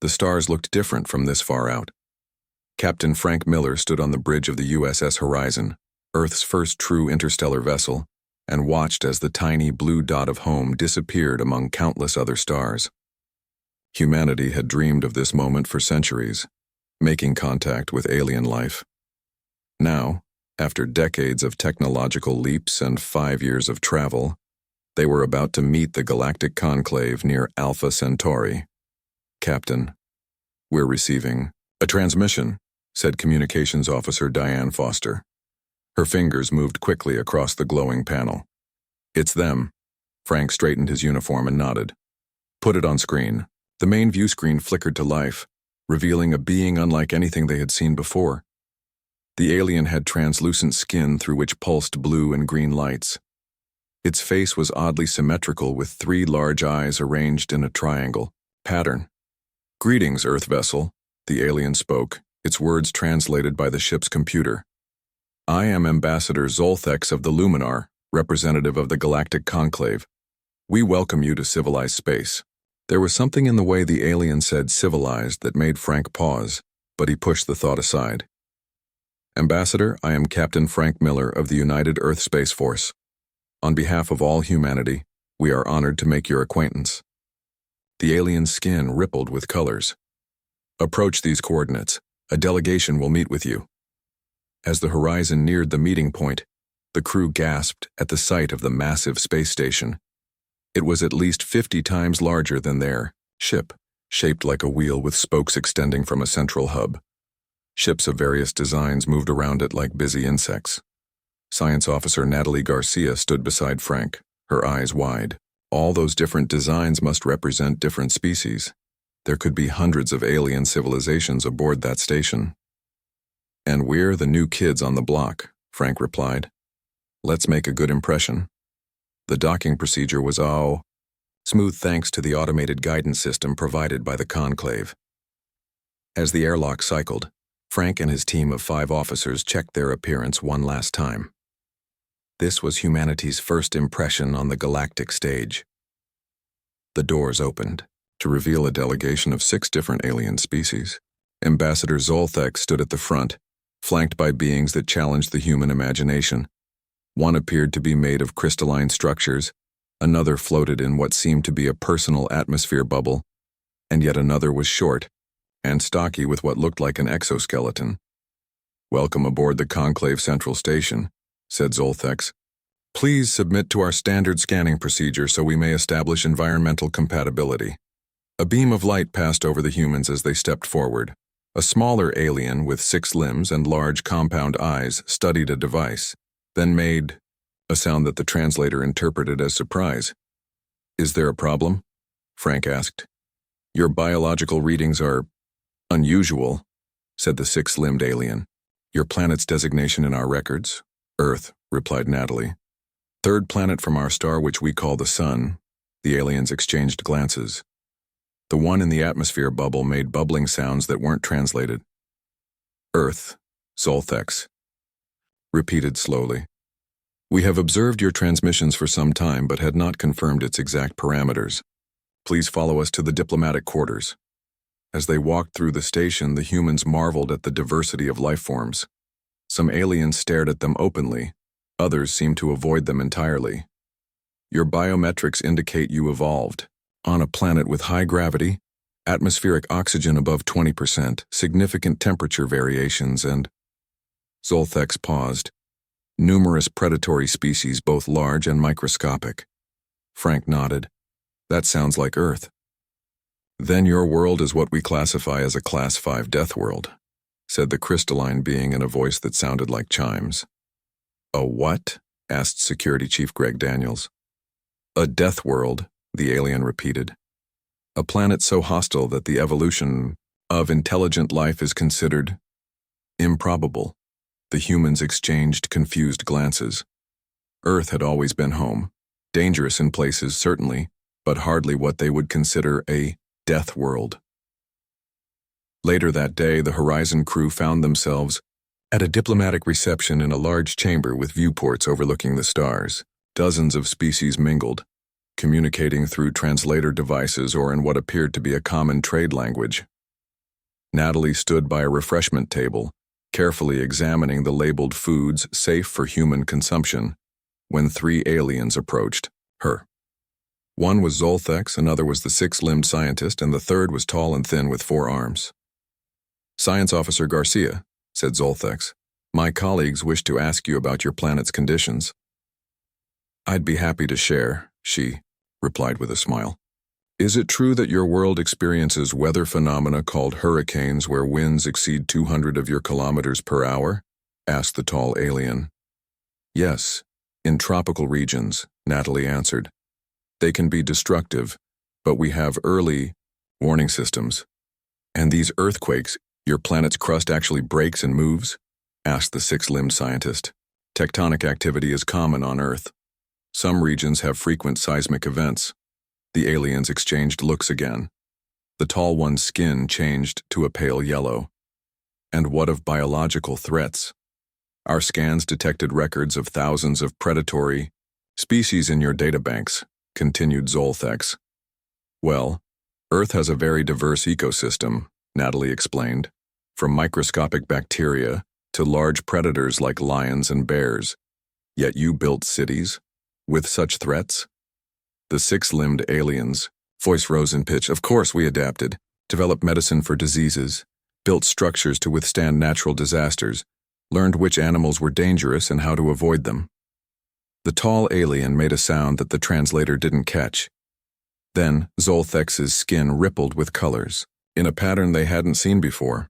The stars looked different from this far out. Captain Frank Miller stood on the bridge of the USS Horizon, Earth's first true interstellar vessel, and watched as the tiny blue dot of home disappeared among countless other stars. Humanity had dreamed of this moment for centuries, making contact with alien life. Now, after decades of technological leaps and 5 years of travel, they were about to meet the galactic conclave near Alpha Centauri. "Captain, we're receiving a transmission," said Communications Officer Diane Foster. Her fingers moved quickly across the glowing panel. "It's them." Frank straightened his uniform and nodded. "Put it on screen." The main view screen flickered to life, revealing a being unlike anything they had seen before. The alien had translucent skin through which pulsed blue and green lights. Its face was oddly symmetrical with 3 large eyes arranged in a triangle pattern. "Greetings, Earth vessel," the alien spoke, its words translated by the ship's computer. "I am Ambassador Zolthex of the Luminar, representative of the Galactic Conclave. We welcome you to civilized space." There was something in the way the alien said civilized that made Frank pause, but he pushed the thought aside. "Ambassador, I am Captain Frank Miller of the United Earth Space Force. On behalf of all humanity, we are honored to make your acquaintance." The alien's skin rippled with colors. "Approach these coordinates. A delegation will meet with you." As the horizon neared the meeting point, the crew gasped at the sight of the massive space station. It was at least 50 times larger than their ship, shaped like a wheel with spokes extending from a central hub. Ships of various designs moved around it like busy insects. Science Officer Natalie Garcia stood beside Frank, her eyes wide. All those different designs must represent different species. There could be hundreds of alien civilizations aboard that station. "And we're the new kids on the block," Frank replied. "Let's make a good impression." The docking procedure was smooth thanks to the automated guidance system provided by the conclave. As the airlock cycled, Frank and his team of 5 officers checked their appearance one last time. This was humanity's first impression on the galactic stage. The doors opened to reveal a delegation of 6 different alien species. Ambassador Zolthex stood at the front, flanked by beings that challenged the human imagination. One appeared to be made of crystalline structures, another floated in what seemed to be a personal atmosphere bubble, and yet another was short and stocky with what looked like an exoskeleton. "Welcome aboard the Conclave Central Station," said Zolthex. "Please submit to our standard scanning procedure so we may establish environmental compatibility." A beam of light passed over the humans as they stepped forward. A smaller alien with 6 limbs and large compound eyes studied a device, then made a sound that the translator interpreted as surprise. "Is there a problem?" Frank asked. "Your biological readings are unusual," said the 6-limbed alien. "Your planet's designation in our records?" "Earth," replied Natalie. "Third planet from our star, which we call the Sun." The aliens exchanged glances. The one in the atmosphere bubble made bubbling sounds that weren't translated. "Earth," Zolthex repeated slowly. "We have observed your transmissions for some time but had not confirmed its exact parameters. Please follow us to the diplomatic quarters." As they walked through the station, the humans marveled at the diversity of life forms. Some aliens stared at them openly, others seemed to avoid them entirely. "Your biometrics indicate you evolved on a planet with high gravity, atmospheric oxygen above 20%, significant temperature variations, and..." Zolthex paused. "Numerous predatory species, both large and microscopic." Frank nodded. "That sounds like Earth." "Then your world is what we classify as a Class 5 death world," said the crystalline being in a voice that sounded like chimes. "A what?" asked Security Chief Greg Daniels. "A death world," the alien repeated. "A planet so hostile that the evolution of intelligent life is considered improbable." The humans exchanged confused glances. Earth had always been home. Dangerous in places, certainly, but hardly what they would consider a death world. Later that day, the Horizon crew found themselves at a diplomatic reception in a large chamber with viewports overlooking the stars. Dozens of species mingled. communicating through translator devices or in what appeared to be a common trade language. Natalie stood by a refreshment table, carefully examining the labeled foods safe for human consumption, when 3 aliens approached her. One was Zolthex, another was the 6-limbed scientist, and the third was tall and thin with 4 arms. "Science Officer Garcia," said Zolthex, "my colleagues wish to ask you about your planet's conditions." "I'd be happy to share," she replied with a smile. "Is it true that your world experiences weather phenomena called hurricanes where winds exceed 200 of your kilometers per hour?" asked the tall alien. "Yes, in tropical regions," Natalie answered. "They can be destructive, but we have early warning systems." "And these earthquakes, your planet's crust actually breaks and moves?" asked the 6-limbed scientist. "Tectonic activity is common on Earth. Some regions have frequent seismic events." The aliens exchanged looks again. The tall one's skin changed to a pale yellow. "And what of biological threats? Our scans detected records of thousands of predatory species in your databanks," continued Zolthex. "Well, Earth has a very diverse ecosystem," Natalie explained, "from microscopic bacteria to large predators like lions and bears. Yet you built cities with such threats?" The 6-limbed aliens' voice rose in pitch. "Of course we adapted, developed medicine for diseases, built structures to withstand natural disasters, learned which animals were dangerous and how to avoid them." The tall alien made a sound that the translator didn't catch. Then Zolthex's skin rippled with colors, in a pattern they hadn't seen before.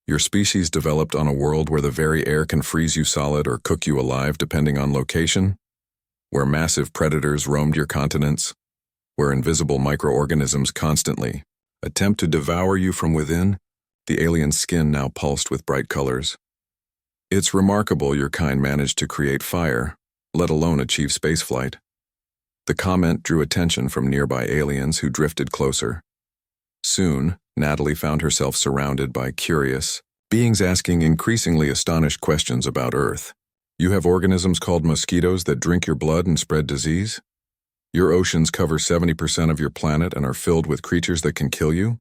"Your species developed on a world where the very air can freeze you solid or cook you alive depending on location? Where massive predators roamed your continents? Where invisible microorganisms constantly attempt to devour you from within?" The alien's skin now pulsed with bright colors. "It's remarkable your kind managed to create fire, let alone achieve spaceflight." The comment drew attention from nearby aliens who drifted closer. Soon, Natalie found herself surrounded by curious beings asking increasingly astonished questions about Earth. "You have organisms called mosquitoes that drink your blood and spread disease? Your oceans cover 70% of your planet and are filled with creatures that can kill you?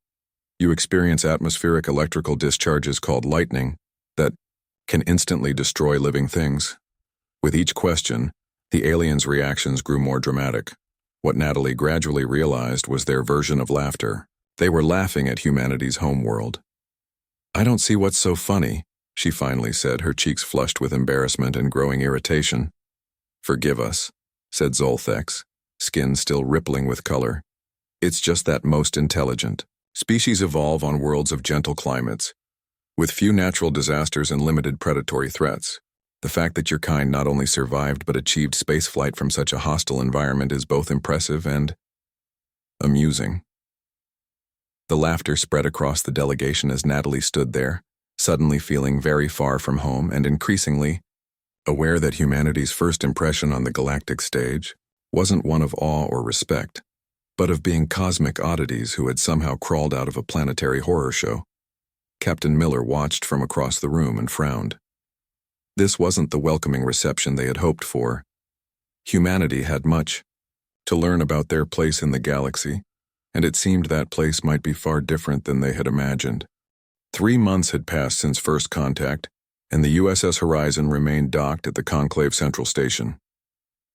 You experience atmospheric electrical discharges called lightning that can instantly destroy living things." With each question, the aliens' reactions grew more dramatic. What Natalie gradually realized was their version of laughter. They were laughing at humanity's homeworld. "I don't see what's so funny," she finally said, her cheeks flushed with embarrassment and growing irritation. "Forgive us," said Zolthex, skin still rippling with color. "It's just that most intelligent species evolve on worlds of gentle climates, with few natural disasters and limited predatory threats. The fact that your kind not only survived but achieved spaceflight from such a hostile environment is both impressive and amusing." The laughter spread across the delegation as Natalie stood there, suddenly feeling very far from home and increasingly aware that humanity's first impression on the galactic stage wasn't one of awe or respect, but of being cosmic oddities who had somehow crawled out of a planetary horror show. Captain Miller watched from across the room and frowned. This wasn't the welcoming reception they had hoped for. Humanity had much to learn about their place in the galaxy, and it seemed that place might be far different than they had imagined. 3 months had passed since first contact, and the USS Horizon remained docked at the Conclave Central Station.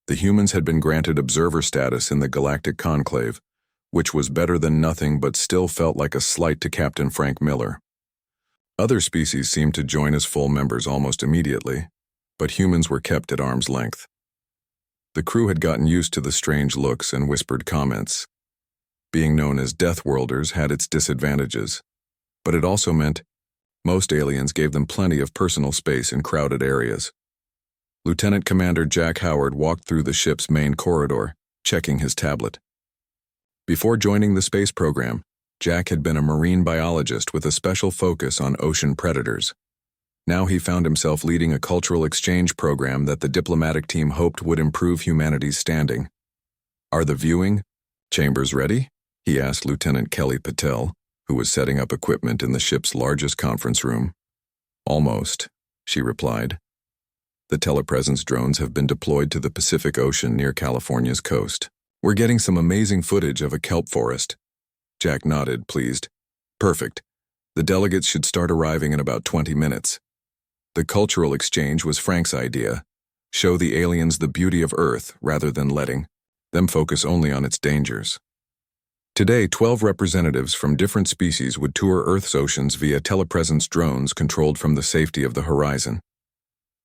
The humans had been granted observer status in the Galactic Conclave, which was better than nothing but still felt like a slight to Captain Frank Miller. Other species seemed to join as full members almost immediately, but humans were kept at arm's length. The crew had gotten used to the strange looks and whispered comments. Being known as Deathworlders had its disadvantages, but it also meant most aliens gave them plenty of personal space in crowded areas. Lieutenant Commander Jack Howard walked through the ship's main corridor, checking his tablet. Before joining the space program, Jack had been a marine biologist with a special focus on ocean predators. Now he found himself leading a cultural exchange program that the diplomatic team hoped would improve humanity's standing. "Are the viewing chambers ready?" he asked Lieutenant Kelly Patel, who was setting up equipment in the ship's largest conference room. "Almost," she replied. "The telepresence drones have been deployed to the Pacific Ocean near California's coast. We're getting some amazing footage of a kelp forest. Jack nodded, pleased. Perfect. The delegates should start arriving in about 20 minutes. The cultural exchange was Frank's idea. Show the aliens the beauty of Earth rather than letting them focus only on its dangers. Today, 12 representatives from different species would tour Earth's oceans via telepresence drones controlled from the safety of the horizon.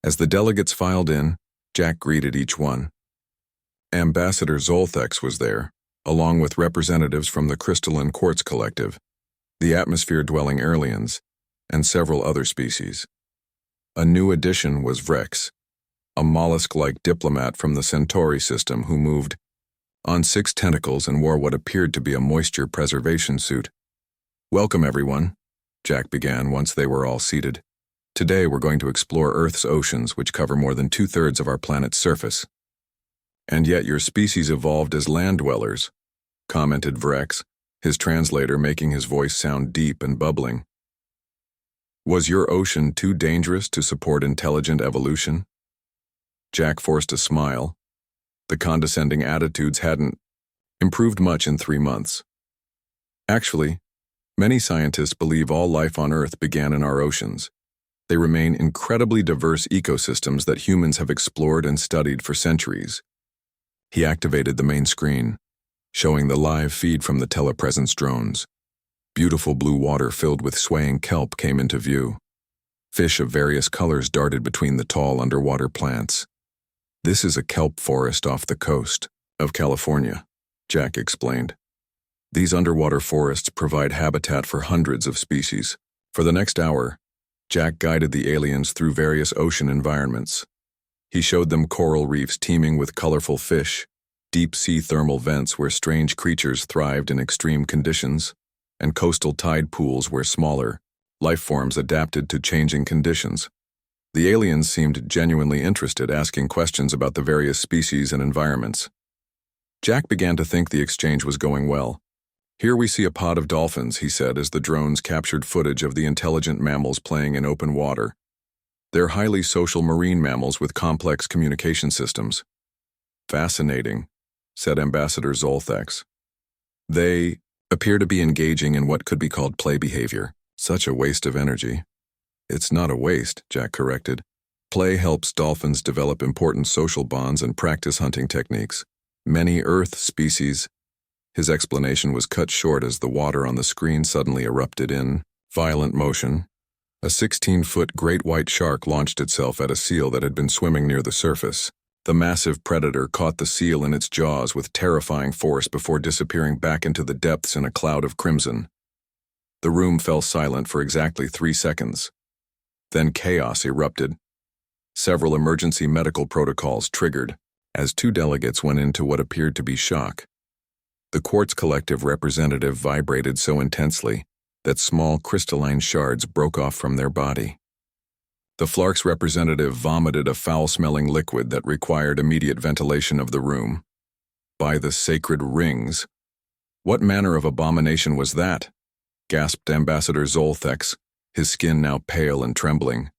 As the delegates filed in, Jack greeted each one. Ambassador Zolthex was there, along with representatives from the Crystalline Quartz Collective, the atmosphere-dwelling aliens, and several other species. A new addition was Vrex, a mollusk-like diplomat from the Centauri system who moved on 6 tentacles and wore what appeared to be a moisture preservation suit. Welcome, everyone, Jack began once they were all seated. Today we're going to explore Earth's oceans, which cover more than 2/3 of our planet's surface. And yet your species evolved as land dwellers, commented Vrex, his translator making his voice sound deep and bubbling. Was your ocean too dangerous to support intelligent evolution? Jack forced a smile. The condescending attitudes hadn't improved much in 3 months. Actually, many scientists believe all life on Earth began in our oceans. They remain incredibly diverse ecosystems that humans have explored and studied for centuries. He activated the main screen, showing the live feed from the telepresence drones. Beautiful blue water filled with swaying kelp came into view. Fish of various colors darted between the tall underwater plants. This is a kelp forest off the coast of California, Jack explained. These underwater forests provide habitat for hundreds of species. For the next hour, Jack guided the aliens through various ocean environments. He showed them coral reefs teeming with colorful fish, deep-sea thermal vents where strange creatures thrived in extreme conditions, and coastal tide pools where smaller life forms adapted to changing conditions. The aliens seemed genuinely interested, asking questions about the various species and environments. Jack began to think the exchange was going well. Here we see a pod of dolphins, he said as the drones captured footage of the intelligent mammals playing in open water. They're highly social marine mammals with complex communication systems. Fascinating, said Ambassador Zolthex. They appear to be engaging in what could be called play behavior. Such a waste of energy. It's not a waste, Jack corrected. Play helps dolphins develop important social bonds and practice hunting techniques. Many Earth species. His explanation was cut short as the water on the screen suddenly erupted in violent motion. A 16-foot great white shark launched itself at a seal that had been swimming near the surface. The massive predator caught the seal in its jaws with terrifying force before disappearing back into the depths in a cloud of crimson. The room fell silent for exactly 3 seconds. Then chaos erupted. Several emergency medical protocols triggered as 2 delegates went into what appeared to be shock. The Quartz Collective representative vibrated so intensely that small crystalline shards broke off from their body. The Flark's representative vomited a foul-smelling liquid that required immediate ventilation of the room. By the sacred rings! What manner of abomination was that? Gasped Ambassador Zolthex, his skin now pale and trembling.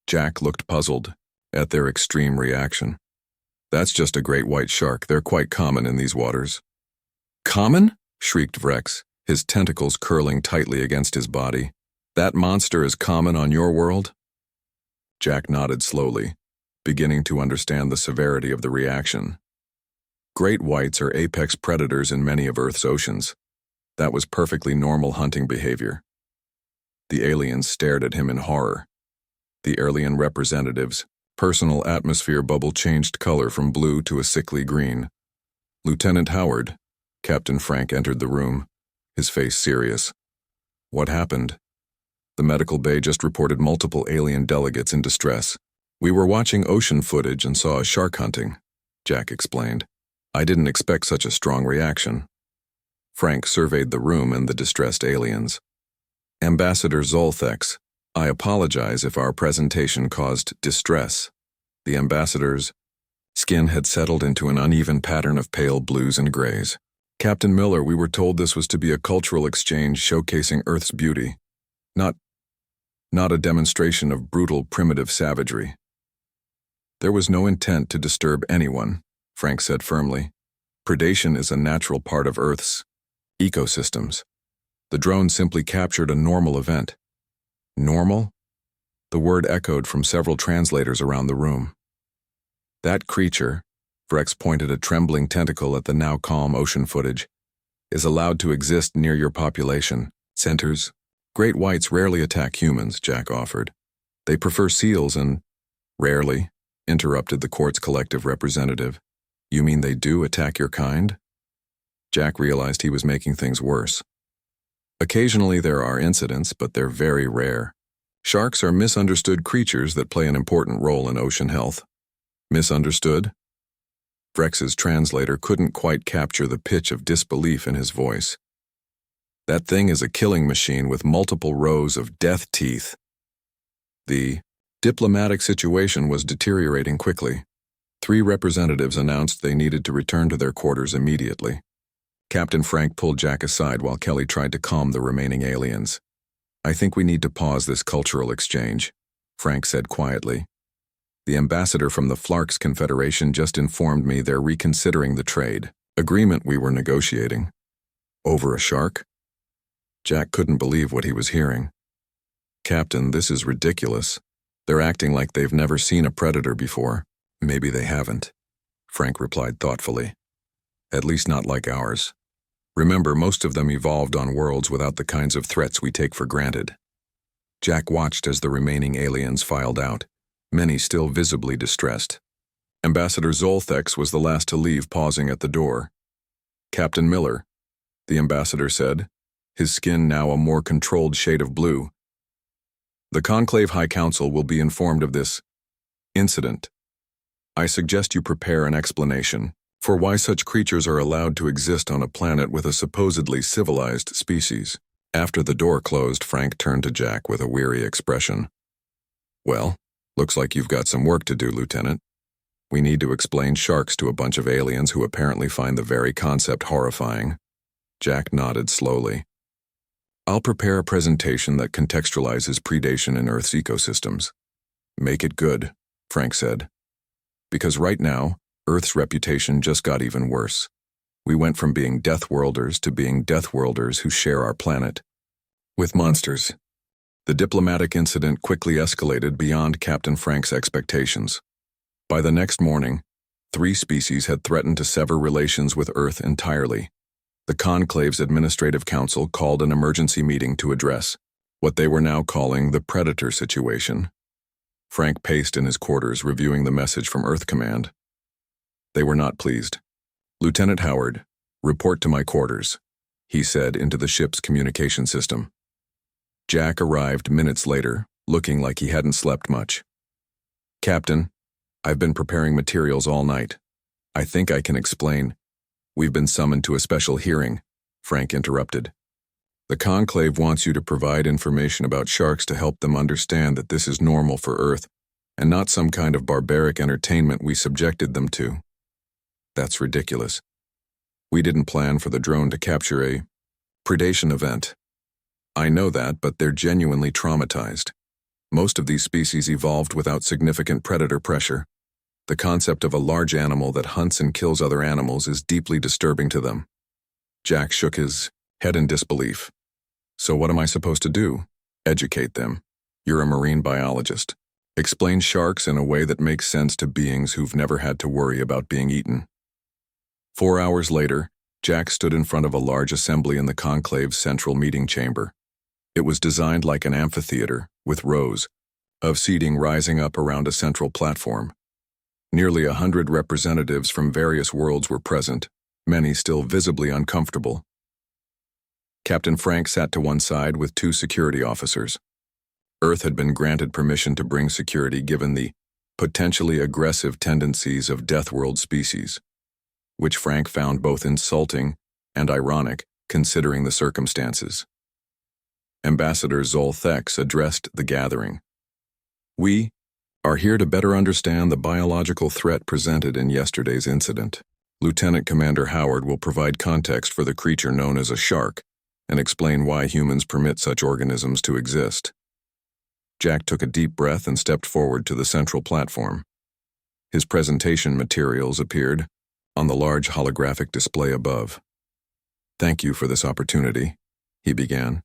Jack looked puzzled at their extreme reaction. That's just a great white shark. They're quite common in these waters. Common? Shrieked Vrex, his tentacles curling tightly against his body. That monster is common on your world? Jack nodded slowly, beginning to understand the severity of the reaction. Great whites are apex predators in many of Earth's oceans. That was perfectly normal hunting behavior. The aliens stared at him in horror. The alien representative's personal atmosphere bubble changed color from blue to a sickly green. Lieutenant Howard, Captain Frank entered the room, his face serious. What happened? The medical bay just reported multiple alien delegates in distress. We were watching ocean footage and saw a shark hunting, Jack explained. I didn't expect such a strong reaction. Frank surveyed the room and the distressed aliens. Ambassador Zolthex, I apologize if our presentation caused distress. The ambassador's skin had settled into an uneven pattern of pale blues and grays. Captain Miller, we were told this was to be a cultural exchange showcasing Earth's beauty, not a demonstration of brutal, primitive savagery. There was no intent to disturb anyone, Frank said firmly. Predation is a natural part of Earth's ecosystems. The drone simply captured a normal event. Normal? The word echoed from several translators around the room. That creature, Vrex pointed a trembling tentacle at the now calm ocean footage, is allowed to exist near your population centers. Great whites rarely attack humans, Jack offered. They prefer seals and... Rarely, interrupted the court's collective representative. You mean they do attack your kind? Jack realized he was making things worse. Occasionally there are incidents, but they're very rare. Sharks are misunderstood creatures that play an important role in ocean health. Misunderstood? Vrex's translator couldn't quite capture the pitch of disbelief in his voice. That thing is a killing machine with multiple rows of death teeth. The diplomatic situation was deteriorating quickly. 3 representatives announced they needed to return to their quarters immediately. Captain Frank pulled Jack aside while Kelly tried to calm the remaining aliens. I think we need to pause this cultural exchange, Frank said quietly. The ambassador from the Flarks Confederation just informed me they're reconsidering the trade agreement we were negotiating. Over a shark? Jack couldn't believe what he was hearing. Captain, this is ridiculous. They're acting like they've never seen a predator before. Maybe they haven't, Frank replied thoughtfully. At least not like ours. Remember, most of them evolved on worlds without the kinds of threats we take for granted. Jack watched as the remaining aliens filed out, many still visibly distressed. Ambassador Zolthex was the last to leave, pausing at the door. Captain Miller, the ambassador said, his skin now a more controlled shade of blue. The Conclave High Council will be informed of this incident. I suggest you prepare an explanation for why such creatures are allowed to exist on a planet with a supposedly civilized species. After the door closed, Frank turned to Jack with a weary expression. Well, looks like you've got some work to do, Lieutenant. We need to explain sharks to a bunch of aliens who apparently find the very concept horrifying. Jack nodded slowly. I'll prepare a presentation that contextualizes predation in Earth's ecosystems. Make it good, Frank said. Because right now, Earth's reputation just got even worse. We went from being Deathworlders to being Deathworlders who share our planet with monsters. The diplomatic incident quickly escalated beyond Captain Frank's expectations. By the next morning, 3 species had threatened to sever relations with Earth entirely. The Conclave's Administrative Council called an emergency meeting to address what they were now calling the Predator situation. Frank paced in his quarters, reviewing the message from Earth Command. They were not pleased. Lieutenant Howard, report to my quarters, he said into the ship's communication system. Jack arrived minutes later, looking like he hadn't slept much. Captain, I've been preparing materials all night. I think I can explain. We've been summoned to a special hearing, Frank interrupted. The Conclave wants you to provide information about sharks to help them understand that this is normal for Earth and not some kind of barbaric entertainment we subjected them to. That's ridiculous. We didn't plan for the drone to capture a predation event. I know that, but they're genuinely traumatized. Most of these species evolved without significant predator pressure. The concept of a large animal that hunts and kills other animals is deeply disturbing to them. Jack shook his head in disbelief. So what am I supposed to do? Educate them. You're a marine biologist. Explain sharks in a way that makes sense to beings who've never had to worry about being eaten. 4 hours later, Jack stood in front of a large assembly in the Conclave's central meeting chamber. It was designed like an amphitheater, with rows of seating rising up around a central platform. Nearly 100 representatives from various worlds were present, many still visibly uncomfortable. Captain Frank sat to one side with 2 security officers. Earth had been granted permission to bring security given the potentially aggressive tendencies of Deathworld species, which Frank found both insulting and ironic considering the circumstances. Ambassador Zolthex addressed the gathering. We are here to better understand the biological threat presented in yesterday's incident. Lieutenant Commander Howard will provide context for the creature known as a shark and explain why humans permit such organisms to exist. Jack took a deep breath and stepped forward to the central platform. His presentation materials appeared on the large holographic display above. "Thank you for this opportunity," he began.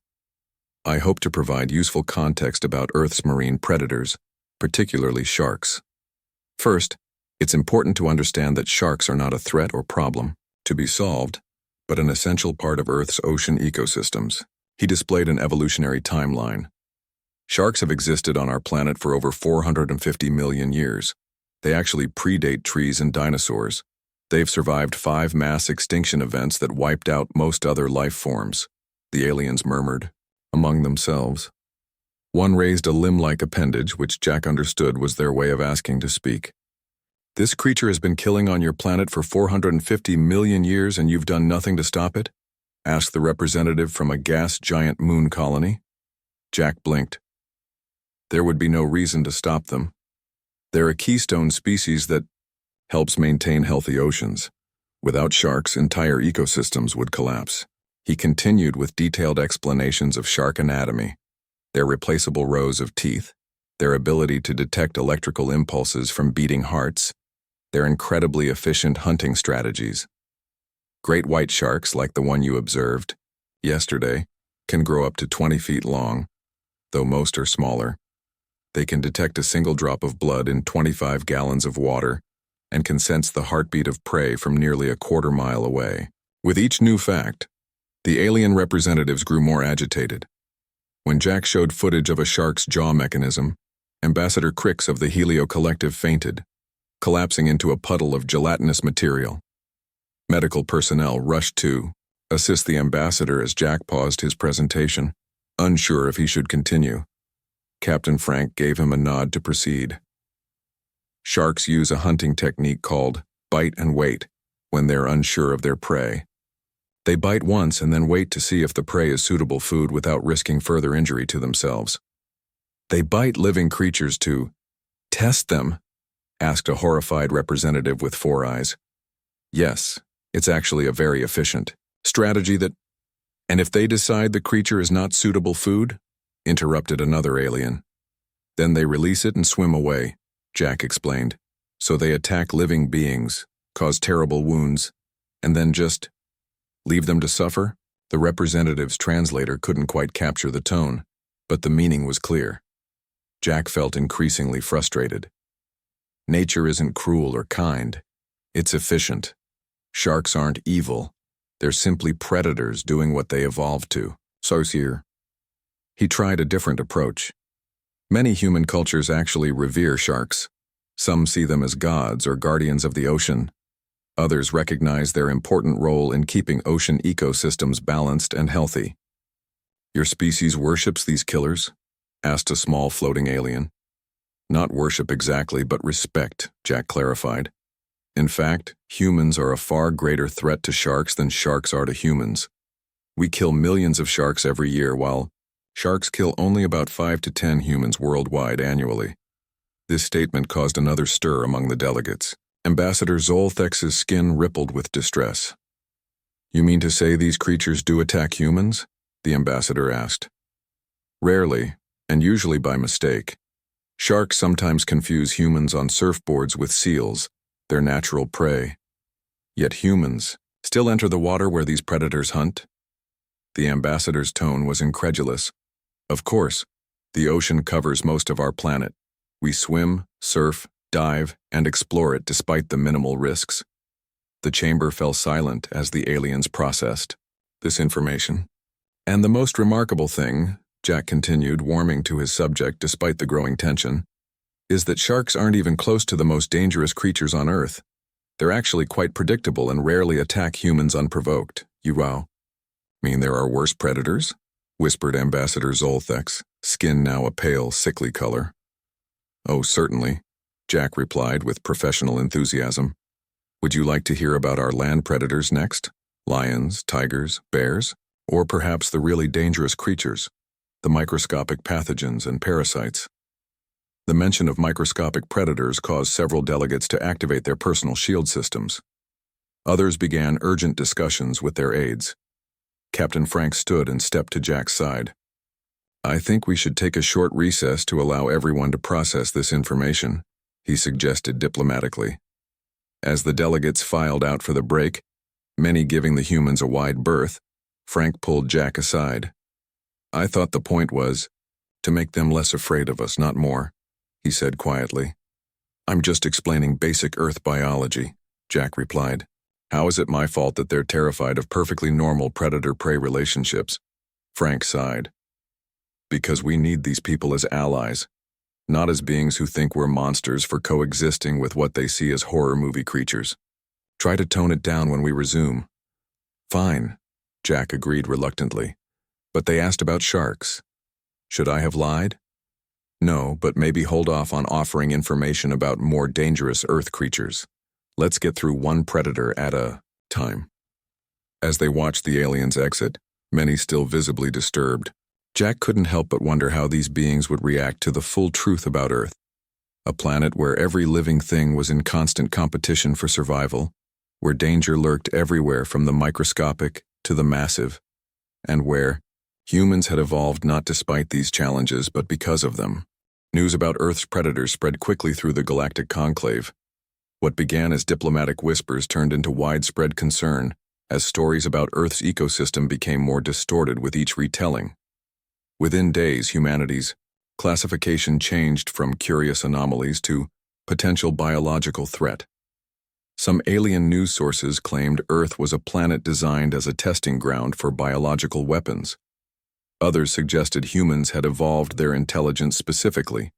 "I hope to provide useful context about Earth's marine predators, particularly sharks. First, it's important to understand that sharks are not a threat or problem to be solved, but an essential part of Earth's ocean ecosystems." He displayed an evolutionary timeline. Sharks have existed on our planet for over 450 million years. They actually predate trees and dinosaurs. They've survived 5 mass extinction events that wiped out most other life forms, the aliens murmured among themselves. One raised a limb-like appendage, which Jack understood was their way of asking to speak. "This creature has been killing on your planet for 450 million years and you've done nothing to stop it?" asked the representative from a gas giant moon colony. Jack blinked. There would be no reason to stop them. They're a keystone species that helps maintain healthy oceans. Without sharks, entire ecosystems would collapse. He continued with detailed explanations of shark anatomy, their replaceable rows of teeth, their ability to detect electrical impulses from beating hearts, their incredibly efficient hunting strategies. Great white sharks, like the one you observed yesterday, can grow up to 20 feet long, though most are smaller. They can detect a single drop of blood in 25 gallons of water and can sense the heartbeat of prey from nearly a quarter mile away. With each new fact, the alien representatives grew more agitated. When Jack showed footage of a shark's jaw mechanism, Ambassador Crix of the Helio Collective fainted, collapsing into a puddle of gelatinous material. Medical personnel rushed to assist the ambassador as Jack paused his presentation, unsure if he should continue. Captain Frank gave him a nod to proceed. Sharks use a hunting technique called bite and wait when they're unsure of their prey. They bite once and then wait to see if the prey is suitable food without risking further injury to themselves. They bite living creatures to test them, asked a horrified representative with 4 eyes. Yes, it's actually a very efficient strategy that... And if they decide the creature is not suitable food, interrupted another alien. Then they release it and swim away, Jack explained. So they attack living beings, cause terrible wounds, and then just leave them to suffer? The representative's translator couldn't quite capture the tone, but the meaning was clear. Jack felt increasingly frustrated. Nature isn't cruel or kind. It's efficient. Sharks aren't evil. They're simply predators doing what they evolved to. Saucier. He tried a different approach. Many human cultures actually revere sharks. Some see them as gods or guardians of the ocean. Others recognize their important role in keeping ocean ecosystems balanced and healthy. Your species worships these killers? Asked a small floating alien. Not worship exactly, but respect, Jack clarified. In fact, humans are a far greater threat to sharks than sharks are to humans. We kill millions of sharks every year, while sharks kill only about 5 to 10 humans worldwide annually. This statement caused another stir among the delegates. Ambassador Zolthex's skin rippled with distress. You mean to say these creatures do attack humans? The ambassador asked. Rarely, and usually by mistake. Sharks sometimes confuse humans on surfboards with seals, their natural prey. Yet humans still enter the water where these predators hunt? The ambassador's tone was incredulous. Of course, the ocean covers most of our planet. We swim, surf, dive, and explore it despite the minimal risks. The chamber fell silent as the aliens processed this information. And the most remarkable thing, Jack continued, warming to his subject despite the growing tension, is that sharks aren't even close to the most dangerous creatures on Earth. They're actually quite predictable and rarely attack humans unprovoked. You mean there are worse predators? Whispered Ambassador Zolthex, skin now a pale, sickly color. Oh, certainly, Jack replied with professional enthusiasm. Would you like to hear about our land predators next? Lions, tigers, bears? Or perhaps the really dangerous creatures, the microscopic pathogens and parasites? The mention of microscopic predators caused several delegates to activate their personal shield systems. Others began urgent discussions with their aides. Captain Frank stood and stepped to Jack's side. I think we should take a short recess to allow everyone to process this information, he suggested diplomatically. As the delegates filed out for the break, many giving the humans a wide berth, Frank pulled Jack aside. "I thought the point was to make them less afraid of us, not more," he said quietly. "I'm just explaining basic Earth biology," Jack replied. "How is it my fault that they're terrified of perfectly normal predator-prey relationships?" Frank sighed. "Because we need these people as allies, not as beings who think we're monsters for coexisting with what they see as horror movie creatures. Try to tone it down when we resume." "Fine," Jack agreed reluctantly. "But they asked about sharks. Should I have lied?" "No, but maybe hold off on offering information about more dangerous Earth creatures. Let's get through one predator at a time." As they watched the aliens exit, many still visibly disturbed, Jack couldn't help but wonder how these beings would react to the full truth about Earth, a planet where every living thing was in constant competition for survival, where danger lurked everywhere from the microscopic to the massive, and where humans had evolved not despite these challenges but because of them. News about Earth's predators spread quickly through the galactic conclave. What began as diplomatic whispers turned into widespread concern as stories about Earth's ecosystem became more distorted with each retelling. Within days, humanity's classification changed from curious anomalies to potential biological threat. Some alien news sources claimed Earth was a planet designed as a testing ground for biological weapons. Others suggested humans had evolved their intelligence specifically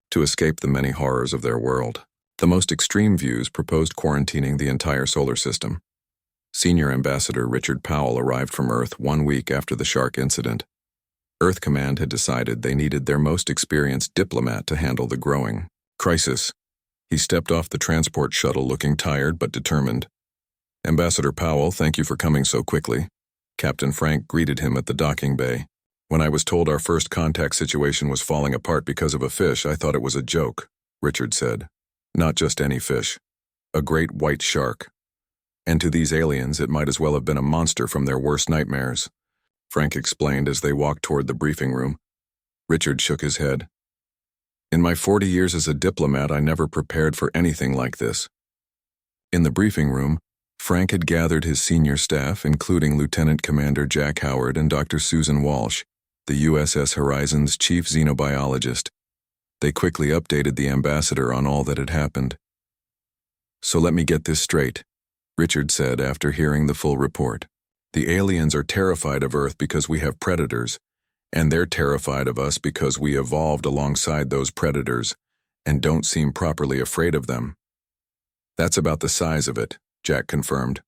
to escape the many horrors of their world. The most extreme views proposed quarantining the entire solar system. Senior Ambassador Richard Powell arrived from Earth 1 week after the shark incident. Earth Command had decided they needed their most experienced diplomat to handle the growing crisis. He stepped off the transport shuttle looking tired but determined. "Ambassador Powell, thank you for coming so quickly." Captain Frank greeted him at the docking bay. "When I was told our first contact situation was falling apart because of a fish, I thought it was a joke," Richard said. "Not just any fish. A great white shark. And to these aliens, it might as well have been a monster from their worst nightmares," Frank explained as they walked toward the briefing room. Richard shook his head. "In my 40 years as a diplomat, I never prepared for anything like this." In the briefing room, Frank had gathered his senior staff, including Lieutenant Commander Jack Howard and Dr. Susan Walsh, the USS Horizon's chief xenobiologist. They quickly updated the ambassador on all that had happened. "So let me get this straight," Richard said after hearing the full report. "The aliens are terrified of Earth because we have predators, and they're terrified of us because we evolved alongside those predators and don't seem properly afraid of them." "That's about the size of it," Jack confirmed.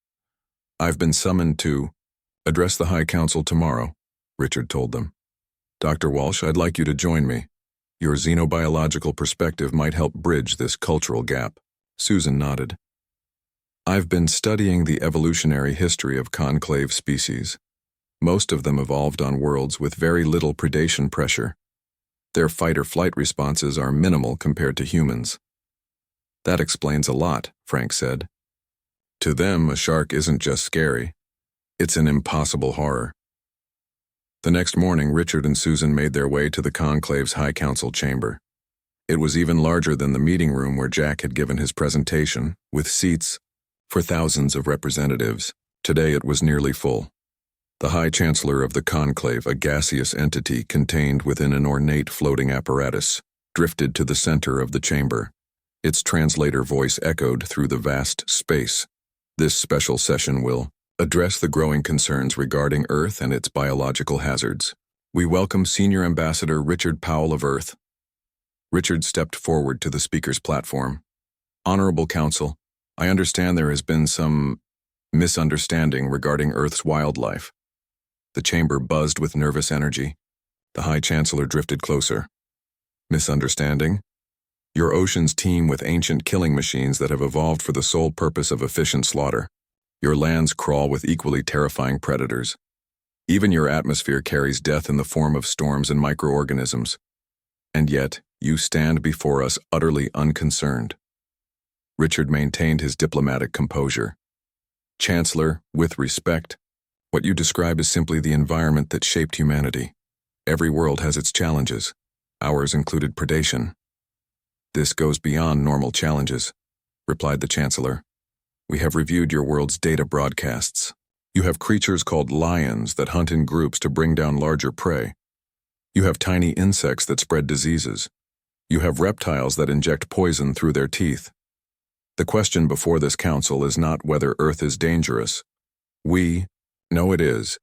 "I've been summoned to address the High Council tomorrow," Richard told them. "Dr. Walsh, I'd like you to join me. Your xenobiological perspective might help bridge this cultural gap." Susan nodded. "I've been studying the evolutionary history of conclave species. Most of them evolved on worlds with very little predation pressure. Their fight-or-flight responses are minimal compared to humans." "That explains a lot," Frank said. "To them, a shark isn't just scary. It's an impossible horror." The next morning, Richard and Susan made their way to the conclave's High Council chamber. It was even larger than the meeting room where Jack had given his presentation, with seats for thousands of representatives. Today it was nearly full. The High Chancellor of the conclave, a gaseous entity contained within an ornate floating apparatus, drifted to the center of the chamber. Its translator voice echoed through the vast space. "This special session will address the growing concerns regarding Earth and its biological hazards. We welcome Senior Ambassador Richard Powell of Earth." Richard stepped forward to the speaker's platform. "Honorable Council, I understand there has been some misunderstanding regarding Earth's wildlife." The chamber buzzed with nervous energy. The High Chancellor drifted closer. "Misunderstanding? Your oceans teem with ancient killing machines that have evolved for the sole purpose of efficient slaughter. Your lands crawl with equally terrifying predators. Even your atmosphere carries death in the form of storms and microorganisms. And yet, you stand before us utterly unconcerned." Richard maintained his diplomatic composure. "Chancellor, with respect, what you describe is simply the environment that shaped humanity. Every world has its challenges. Ours included predation." "This goes beyond normal challenges," replied the Chancellor. We have reviewed your world's data broadcasts. You have creatures called lions that hunt in groups to bring down larger prey. You have tiny insects that spread diseases. You have reptiles that inject poison through their teeth. The question before this council is not whether Earth is dangerous. We know it is,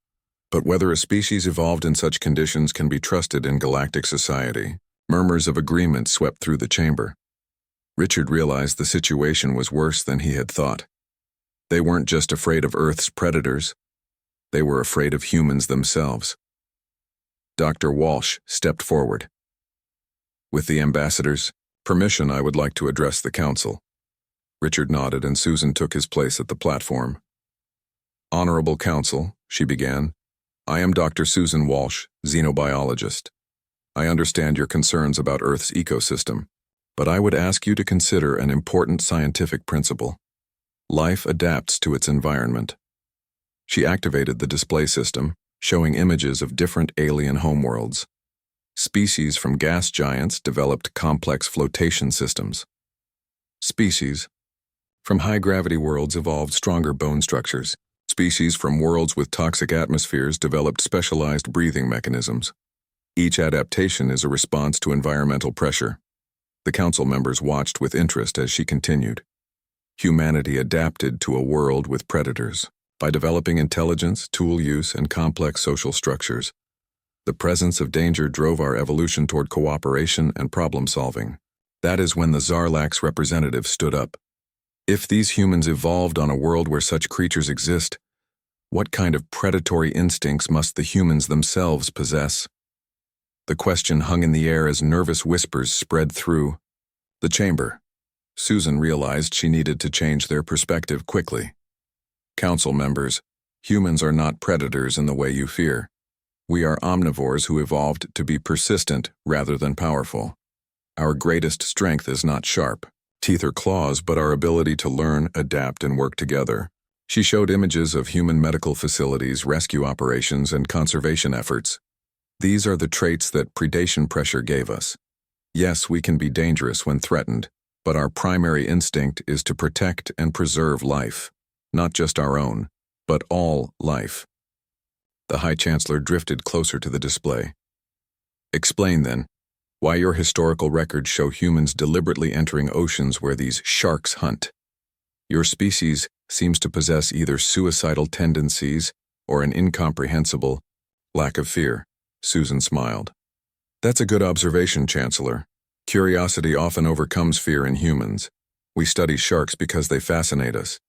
but whether a species evolved in such conditions can be trusted in galactic society. Murmurs of agreement swept through the chamber. Richard realized the situation was worse than he had thought. They weren't just afraid of Earth's predators. They were afraid of humans themselves. Dr. Walsh stepped forward. With the ambassador's permission, I would like to address the council. Richard nodded and Susan took his place at the platform. Honorable Council, she began, I am Dr. Susan Walsh, xenobiologist. I understand your concerns about Earth's ecosystem, but I would ask you to consider an important scientific principle. Life adapts to its environment. She activated the display system, showing images of different alien homeworlds. Species from gas giants developed complex flotation systems. Species from high-gravity worlds evolved stronger bone structures. Species from worlds with toxic atmospheres developed specialized breathing mechanisms. Each adaptation is a response to environmental pressure. The council members watched with interest as she continued. Humanity adapted to a world with predators by developing intelligence, tool use, and complex social structures. The presence of danger drove our evolution toward cooperation and problem-solving. That is when the Zarlax representative stood up. If these humans evolved on a world where such creatures exist, what kind of predatory instincts must the humans themselves possess? The question hung in the air as nervous whispers spread through the chamber. Susan realized she needed to change their perspective quickly. Council members, humans are not predators in the way you fear. We are omnivores who evolved to be persistent rather than powerful. Our greatest strength is not sharp teeth or claws, but our ability to learn, adapt, and work together. She showed images of human medical facilities, rescue operations, and conservation efforts. These are the traits that predation pressure gave us. Yes, we can be dangerous when threatened, but our primary instinct is to protect and preserve life. Not just our own, but all life. The High Chancellor drifted closer to the display. Explain, then, why your historical records show humans deliberately entering oceans where these sharks hunt. Your species seems to possess either suicidal tendencies or an incomprehensible lack of fear. Susan smiled. That's a good observation, Chancellor. Curiosity often overcomes fear in humans. We study sharks because they fascinate us.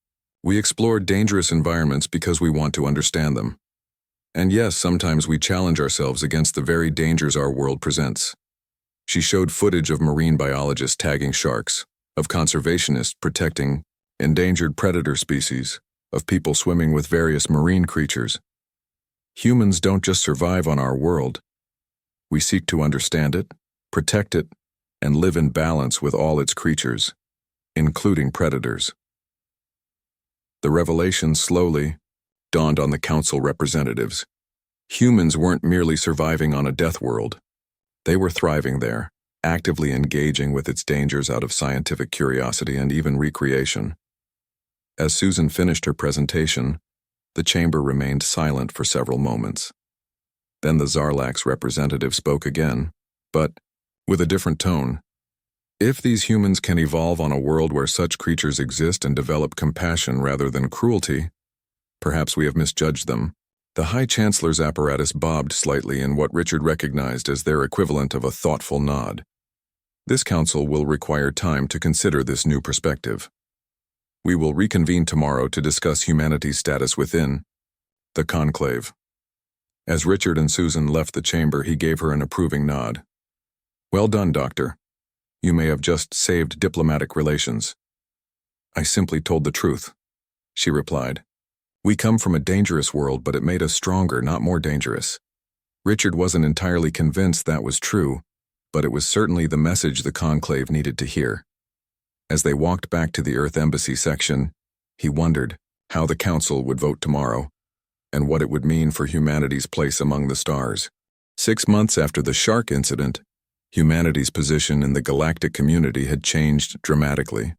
We explore dangerous environments because we want to understand them. And yes, sometimes we challenge ourselves against the very dangers our world presents. She showed footage of marine biologists tagging sharks, of conservationists protecting endangered predator species, of people swimming with various marine creatures. Humans don't just survive on our world. We seek to understand it, protect it, and live in balance with all its creatures, including predators. The revelation slowly dawned on the council representatives. Humans weren't merely surviving on a death world. They were thriving there, actively engaging with its dangers out of scientific curiosity and even recreation. As Susan finished her presentation, the chamber remained silent for several moments. Then the Zarlax representative spoke again, but with a different tone. If these humans can evolve on a world where such creatures exist and develop compassion rather than cruelty, perhaps we have misjudged them. The High Chancellor's apparatus bobbed slightly in what Richard recognized as their equivalent of a thoughtful nod. This council will require time to consider this new perspective. We will reconvene tomorrow to discuss humanity's status within the conclave. As Richard and Susan left the chamber, he gave her an approving nod. Well done, Doctor. You may have just saved diplomatic relations. I simply told the truth, she replied. We come from a dangerous world, but it made us stronger, not more dangerous. Richard wasn't entirely convinced that was true, but it was certainly the message the conclave needed to hear. As they walked back to the Earth Embassy section, he wondered how the council would vote tomorrow, and what it would mean for humanity's place among the stars. 6 months after the shark incident, humanity's position in the galactic community had changed dramatically.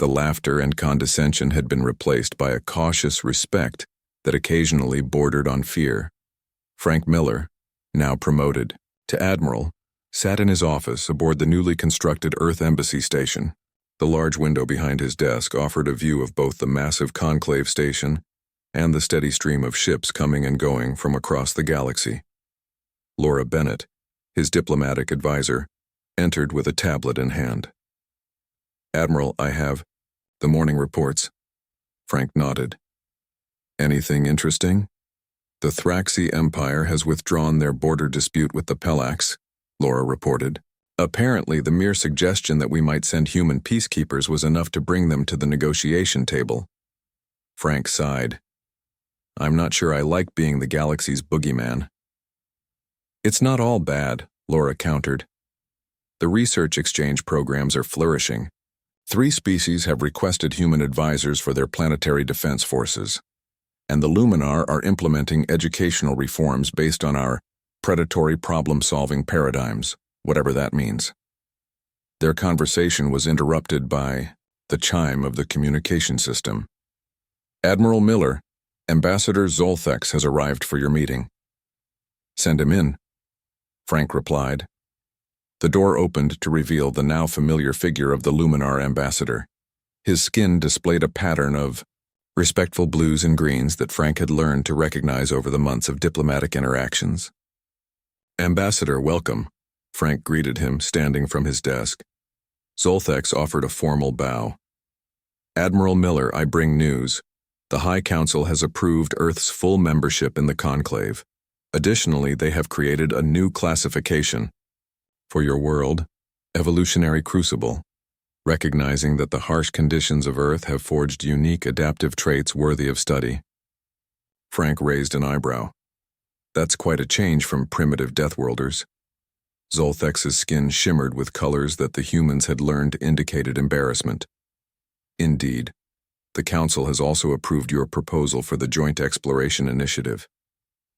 The laughter and condescension had been replaced by a cautious respect that occasionally bordered on fear. Frank Miller, now promoted to admiral, sat in his office aboard the newly constructed Earth Embassy station. The large window behind his desk offered a view of both the massive conclave station and the steady stream of ships coming and going from across the galaxy. Laura Bennett, his diplomatic advisor, entered with a tablet in hand. "Admiral, I have the morning reports." Frank nodded. "Anything interesting?" "The Thraxi Empire has withdrawn their border dispute with the Pelax," Laura reported. "Apparently, the mere suggestion that we might send human peacekeepers was enough to bring them to the negotiation table." Frank sighed. "I'm not sure I like being the galaxy's boogeyman." "It's not all bad," Laura countered. "The research exchange programs are flourishing. 3 species have requested human advisors for their planetary defense forces, and the Luminar are implementing educational reforms based on our predatory problem-solving paradigms, whatever that means." Their conversation was interrupted by the chime of the communication system. "Admiral Miller, Ambassador Zolthex has arrived for your meeting." "Send him in," Frank replied. The door opened to reveal the now familiar figure of the Luminar ambassador. His skin displayed a pattern of respectful blues and greens that Frank had learned to recognize over the months of diplomatic interactions. "Ambassador, welcome," Frank greeted him, standing from his desk. Zolthex offered a formal bow. "Admiral Miller, I bring news. The High Council has approved Earth's full membership in the Conclave. Additionally, they have created a new classification for your world, Evolutionary Crucible, recognizing that the harsh conditions of Earth have forged unique adaptive traits worthy of study." Frank raised an eyebrow. "That's quite a change from primitive Deathworlders." Zolthex's skin shimmered with colors that the humans had learned indicated embarrassment. "Indeed. The Council has also approved your proposal for the Joint Exploration Initiative."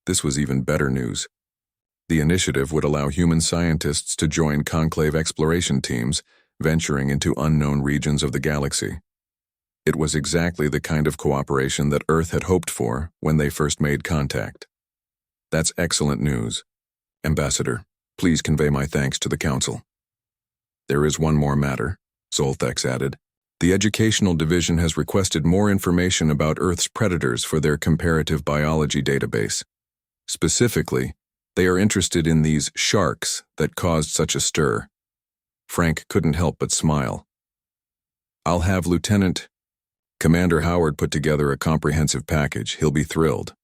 This was even better news. The initiative would allow human scientists to join conclave exploration teams, venturing into unknown regions of the galaxy. It was exactly the kind of cooperation that Earth had hoped for when they first made contact. "That's excellent news. Ambassador, please convey my thanks to the Council." "There is one more matter," Zolthex added. "The Educational Division has requested more information about Earth's predators for their comparative biology database. Specifically, they are interested in these sharks that caused such a stir." Frank couldn't help but smile. "I'll have Commander Howard put together a comprehensive package. He'll be thrilled."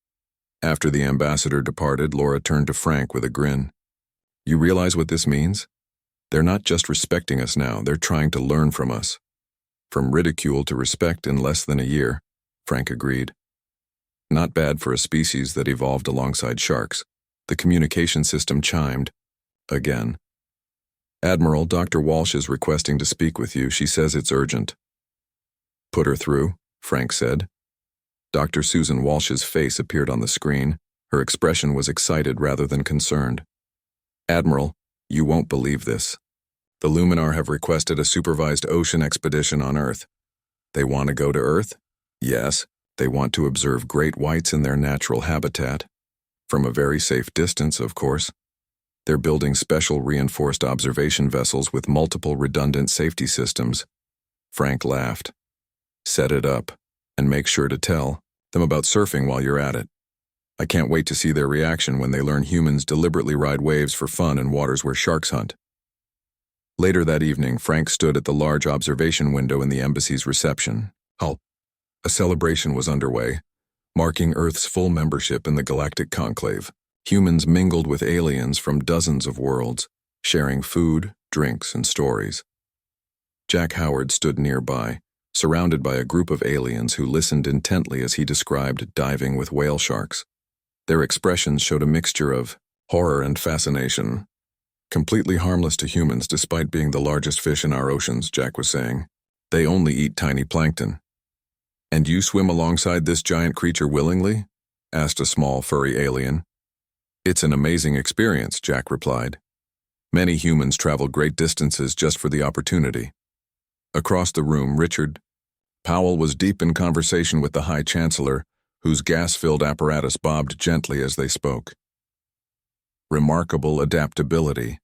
After the ambassador departed, Laura turned to Frank with a grin. "You realize what this means? They're not just respecting us now, they're trying to learn from us." "From ridicule to respect in less than a year," Frank agreed. "Not bad for a species that evolved alongside sharks." The communication system chimed. Again. "Admiral, Dr. Walsh is requesting to speak with you. She says it's urgent." "Put her through," Frank said. Dr. Susan Walsh's face appeared on the screen. Her expression was excited rather than concerned. "Admiral, you won't believe this. The Luminar have requested a supervised ocean expedition on Earth." "They want to go to Earth?" "Yes, they want to observe great whites in their natural habitat. From a very safe distance, of course. They're building special reinforced observation vessels with multiple redundant safety systems." Frank laughed. "Set it up, and make sure to tell them about surfing while you're at it. I can't wait to see their reaction when they learn humans deliberately ride waves for fun in waters where sharks hunt." Later that evening, Frank stood at the large observation window in the embassy's reception hall. A celebration was underway, marking Earth's full membership in the Galactic Conclave. Humans mingled with aliens from dozens of worlds, sharing food, drinks, and stories. Jack Howard stood nearby, surrounded by a group of aliens who listened intently as he described diving with whale sharks. Their expressions showed a mixture of horror and fascination. "Completely harmless to humans despite being the largest fish in our oceans," Jack was saying. "They only eat tiny plankton." "And you swim alongside this giant creature willingly?" asked a small, furry alien. "It's an amazing experience," Jack replied. "Many humans travel great distances just for the opportunity." Across the room, Richard, Powell was deep in conversation with the High Chancellor, whose gas-filled apparatus bobbed gently as they spoke. Remarkable adaptability,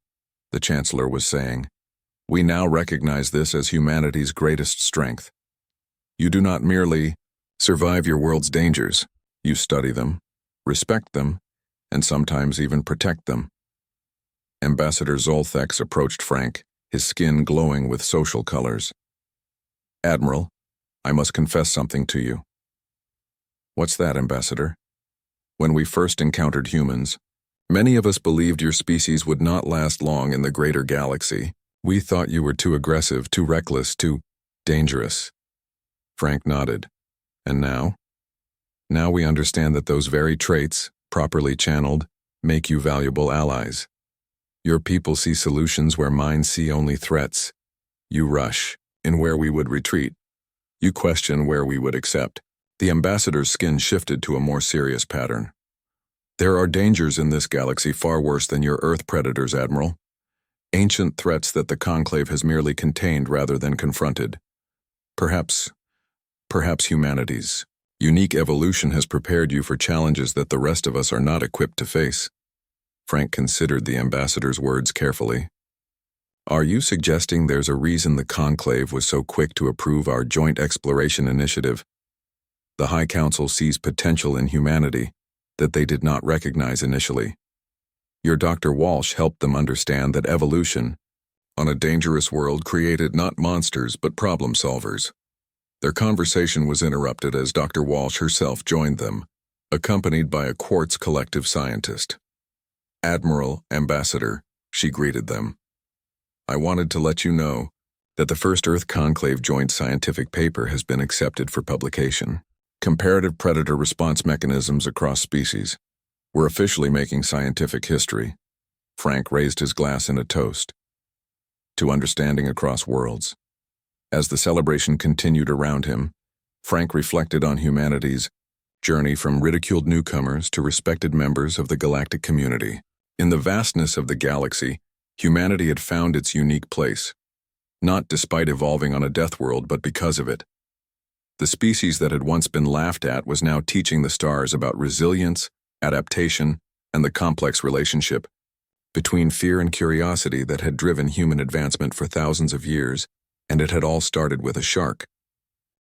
the Chancellor was saying. We now recognize this as humanity's greatest strength. You do not merely survive your world's dangers. You study them, respect them, and sometimes even protect them. Ambassador Zolthex approached Frank, his skin glowing with social colors. Admiral, I must confess something to you. What's that, Ambassador? When we first encountered humans, many of us believed your species would not last long in the greater galaxy. We thought you were too aggressive, too reckless, too dangerous. Frank nodded. And now? Now we understand that those very traits, properly channeled, make you valuable allies. Your people see solutions where mine see only threats. You rush in where we would retreat. You question where we would accept. The ambassador's skin shifted to a more serious pattern. There are dangers in this galaxy far worse than your Earth predators, Admiral. Ancient threats that the Conclave has merely contained rather than confronted. Perhaps humanity's unique evolution has prepared you for challenges that the rest of us are not equipped to face. Frank considered the ambassador's words carefully. Are you suggesting there's a reason the Conclave was so quick to approve our joint exploration initiative? The High Council sees potential in humanity that they did not recognize initially. Your Dr. Walsh helped them understand that evolution, on a dangerous world, created not monsters but problem solvers. Their conversation was interrupted as Dr. Walsh herself joined them, accompanied by a Quartz collective scientist. Admiral, Ambassador, she greeted them. I wanted to let you know that the first Earth Conclave joint scientific paper has been accepted for publication. Comparative predator response mechanisms across species. We're officially making scientific history. Frank raised his glass in a toast. To understanding across worlds. As the celebration continued around him, Frank reflected on humanity's journey from ridiculed newcomers to respected members of the galactic community. In the vastness of the galaxy, humanity had found its unique place, not despite evolving on a death world, but because of it. The species that had once been laughed at was now teaching the stars about resilience, adaptation, and the complex relationship between fear and curiosity that had driven human advancement for thousands of years, and it had all started with a shark.